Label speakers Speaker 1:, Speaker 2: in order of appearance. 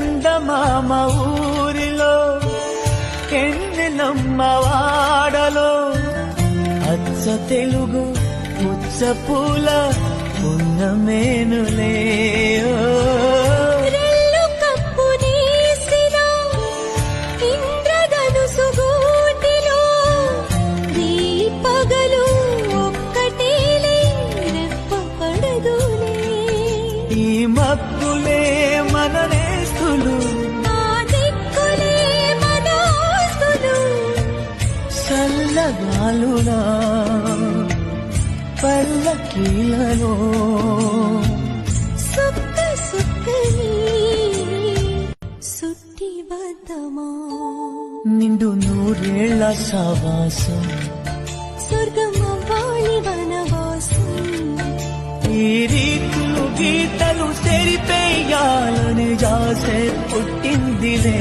Speaker 1: చందమామ ఊరిలో ఎన్నెలమ్మ వాడలో అచ్చ తెలుగు ముచ్చ పూల పున్నమేనులే ఈ మబ్బులే మన నేస్తులు చల్లగాలునా పల్లకీలలో
Speaker 2: సుక్క సుక్కని సుట్టి వద్దమా
Speaker 1: నిండు నూరేళ్ల సావాసం
Speaker 2: స్వర్గమవ్వాలి వనవాసం
Speaker 1: ఈ రీతులు గీతలు తెరిపేయాలని జాసే పుట్టిందిలే